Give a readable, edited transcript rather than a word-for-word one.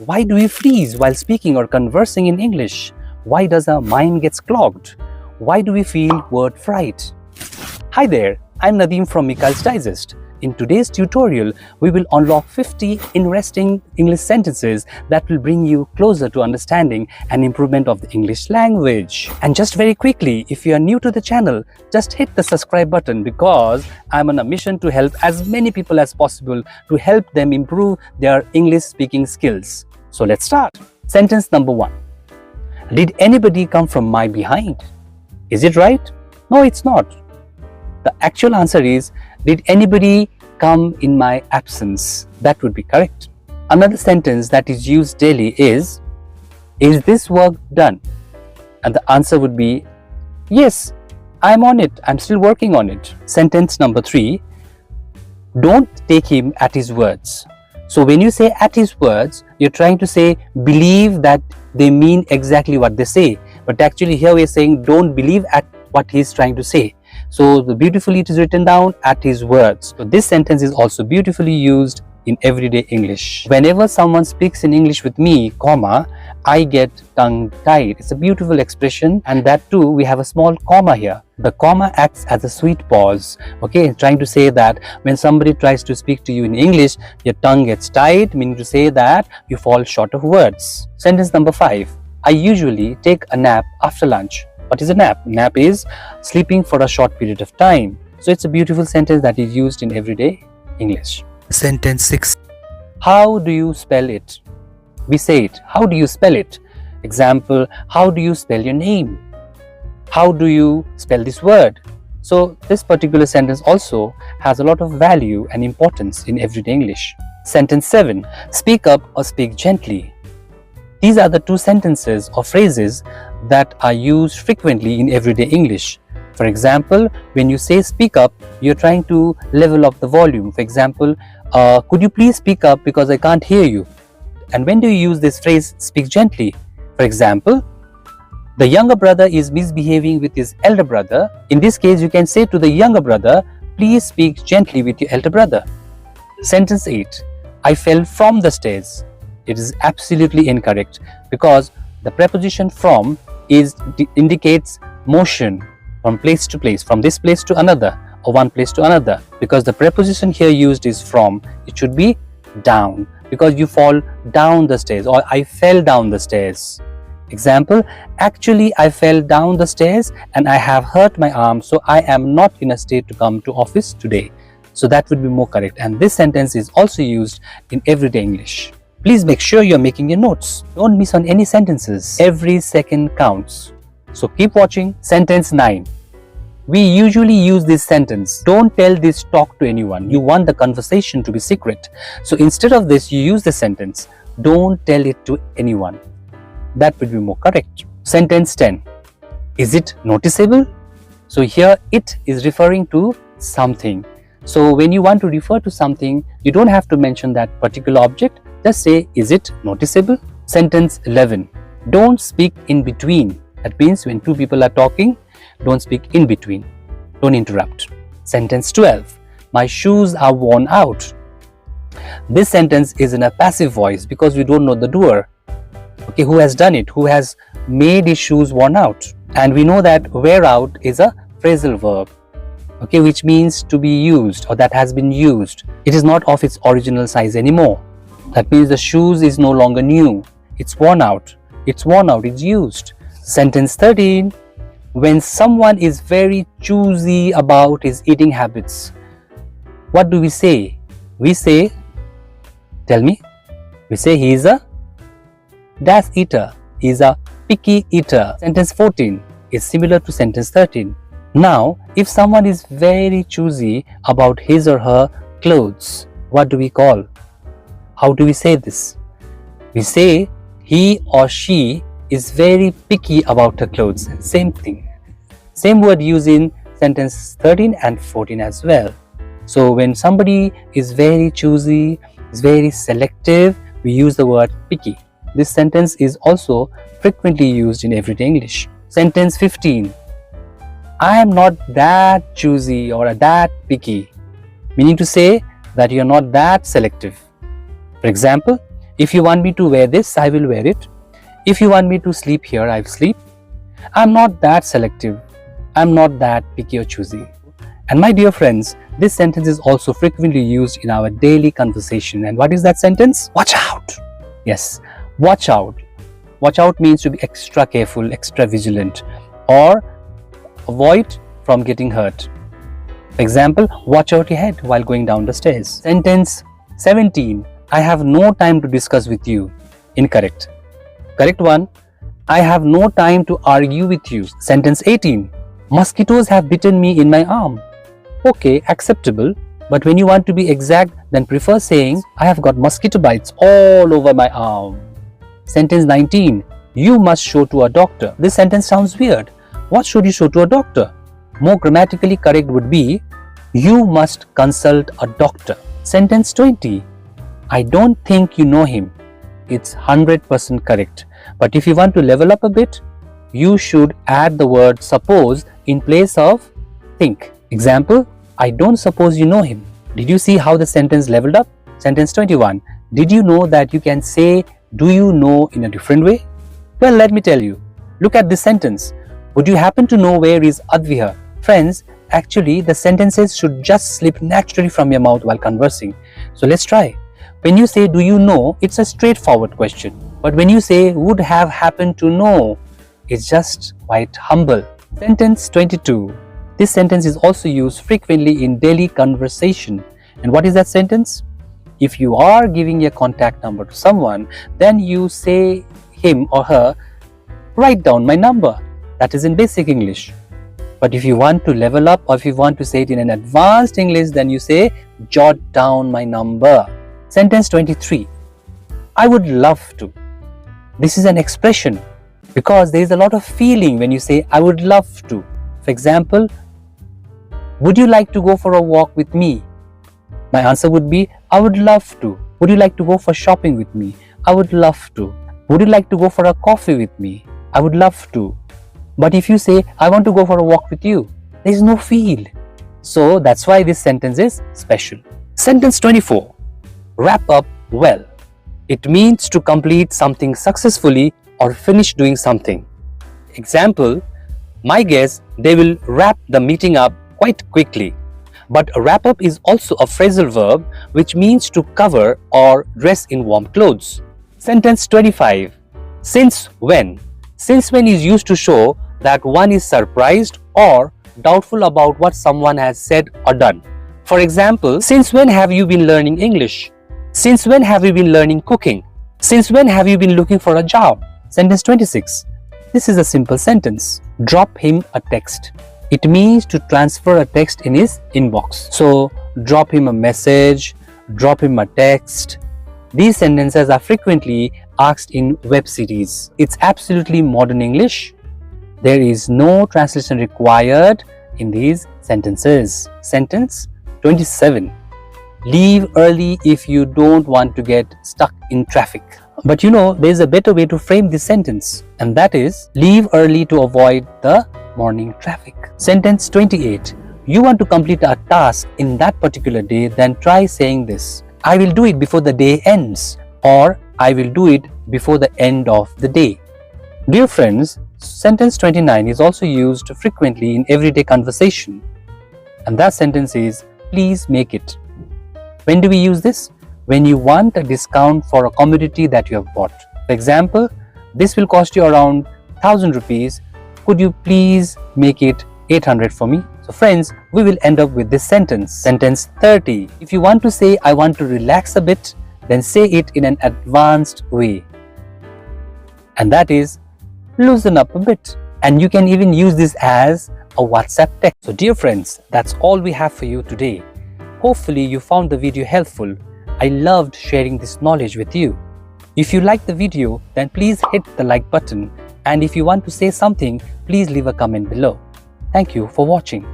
Why do we freeze while speaking or conversing in English? Why does our mind get clogged? Why do we feel word fright? Hi there, I'm Nadeem from Mikhail's Digest. In today's tutorial, we will unlock 50 interesting English sentences that will bring you closer to understanding and improvement of the English language. And just very quickly, if you are new to the channel, just hit the subscribe button because I'm on a mission to help as many people as possible to help them improve their English speaking skills. So let's start. Sentence number 1. Did anybody come from my behind? Is it right? No, it's not. The actual answer is, did anybody come in my absence? That would be correct. Another sentence that is used daily is this work done? And the answer would be, yes, I'm on it. I'm still working on it. Sentence number 3, don't take him at his words. So when you say at his words, you're trying to say believe that they mean exactly what they say. But actually here we're saying don't believe at what he's trying to say. So beautifully it is written down at his words. So this sentence is also beautifully used in everyday English. Whenever someone speaks in English with me, comma, I get tongue-tied. It's a beautiful expression, and that too we have a small comma here. The comma acts as a sweet pause. Okay, trying to say that when somebody tries to speak to you in English, your tongue gets tied, meaning to say that you fall short of words. Sentence number 5. I usually take a nap after lunch. What is a nap? Nap is sleeping for a short period of time. So it's a beautiful sentence that is used in everyday English. Sentence 6. How do you spell it? We say it. How do you spell it? Example, how do you spell your name? How do you spell this word? So this particular sentence also has a lot of value and importance in everyday English. Sentence 7. Speak up or speak gently. These are the two sentences or phrases that are used frequently in everyday English. For example, when you say speak up, you're trying to level up the volume. For example, could you please speak up because I can't hear you? And when do you use this phrase, speak gently? For example, the younger brother is misbehaving with his elder brother. In this case, you can say to the younger brother, please speak gently with your elder brother. Sentence 8. I fell from the stairs. It is absolutely incorrect because the preposition from indicates motion from place to place, from this place to another or one place to another. Because the preposition here used is from, it should be down because you fall down the stairs, or I fell down the stairs. Example, actually I fell down the stairs and I have hurt my arm, so I am not in a state to come to office today. So that would be more correct, and this sentence is also used in everyday English. Please make sure you're making your notes. Don't miss on any sentences. Every second counts. So keep watching. Sentence 9. We usually use this sentence. Don't tell this talk to anyone. You want the conversation to be secret. So instead of this, you use the sentence. Don't tell it to anyone. That would be more correct. Sentence 10. Is it noticeable? So here it is referring to something. So when you want to refer to something, you don't have to mention that particular object. Just say, is it noticeable? Sentence 11. Don't speak in between. That means when two people are talking, don't speak in between. Don't interrupt. Sentence 12. My shoes are worn out. This sentence is in a passive voice because we don't know the doer. Okay, who has done it? Who has made his shoes worn out? And we know that wear out is a phrasal verb. Okay, which means to be used or that has been used. It is not of its original size anymore. That means the shoes is no longer new. It's worn out. It's worn out. It's used. Sentence 13. When someone is very choosy about his eating habits, what do we say? We say, tell me. We say he is a dash eater. He is a picky eater. Sentence 14 is similar to sentence 13. Now, if someone is very choosy about his or her clothes, what do we call? How do we say this? We say he or she is very picky about her clothes. Same thing. Same word used in sentence 13 and 14 as well. So when somebody is very choosy, is very selective, we use the word picky. This sentence is also frequently used in everyday English. Sentence 15. I am not that choosy or that picky. Meaning to say that you are not that selective. For example, If you want me to wear this, I will wear it. If you want me to sleep here, I will sleep. I'm not that selective. I'm not that picky or choosy. And my dear friends, this sentence is also frequently used in our daily conversation. And what is that sentence? Watch out. Yes, watch out. Watch out means to be extra careful, extra vigilant, or avoid from getting hurt. For example, watch out your head while going down the stairs. Sentence 17. I have no time to discuss with you. Incorrect. Correct one. I have no time to argue with you. Sentence 18. Mosquitoes have bitten me in my arm. Okay, acceptable. But when you want to be exact, then prefer saying, I have got mosquito bites all over my arm. Sentence 19. You must show to a doctor. This sentence sounds weird. What should you show to a doctor? More grammatically correct would be, you must consult a doctor. Sentence 20. I don't think you know him. It's 100% correct. But if you want to level up a bit, you should add the word suppose in place of think. Example, I don't suppose you know him. Did you see how the sentence leveled up? Sentence 21. Did you know that you can say do you know in a different way? Well, let me tell you. Look at this sentence. Would you happen to know where is Adviha? Friends, actually the sentences should just slip naturally from your mouth while conversing. So let's try. When you say do you know, it's a straightforward question. But when you say would have happened to know, it's just quite humble. Sentence 22. This sentence is also used frequently in daily conversation. And what is that sentence? If you are giving your contact number to someone, then you say him or her, write down my number. That is in basic English. But if you want to level up or if you want to say it in an advanced English, then you say, jot down my number. Sentence 23. I would love to. This is an expression because there is a lot of feeling when you say, I would love to. For example, would you like to go for a walk with me? My answer would be, I would love to. Would you like to go for shopping with me? I would love to. Would you like to go for a coffee with me? I would love to. But if you say, I want to go for a walk with you, there is no feel. So that's why this sentence is special. Sentence 24. Wrap up well. It means to complete something successfully or finish doing something. Example, my guess, they will wrap the meeting up quite quickly. But a wrap up is also a phrasal verb which means to cover or dress in warm clothes. Sentence 25. Since when? Since when is used to show that one is surprised or doubtful about what someone has said or done. For example, since when have you been learning English? Since when have you been learning cooking? Since when have you been looking for a job? Sentence 26. This is a simple sentence. Drop him a text. It means to transfer a text in his inbox. So, drop him a message, drop him a text. These sentences are frequently asked in web series. It's absolutely modern English. There is no translation required in these sentences. Sentence 27. Leave early if you don't want to get stuck in traffic. But you know, there is a better way to frame this sentence, and that is leave early to avoid the morning traffic. Sentence 28. You want to complete a task in that particular day, then try saying this. I will do it before the day ends, or I will do it before the end of the day. Dear friends, sentence 29 is also used frequently in everyday conversation, and that sentence is please make it. When do we use this? When you want a discount for a commodity that you have bought. For example, this will cost you around 1000 rupees. Could you please make it 800 for me? So friends, we will end up with this sentence. Sentence 30. If you want to say I want to relax a bit, then say it in an advanced way. And that is loosen up a bit. And you can even use this as a WhatsApp text. So dear friends, that's all we have for you today. Hopefully you found the video helpful. I loved sharing this knowledge with you. If you liked the video, then please hit the like button. And if you want to say something, please leave a comment below. Thank you for watching.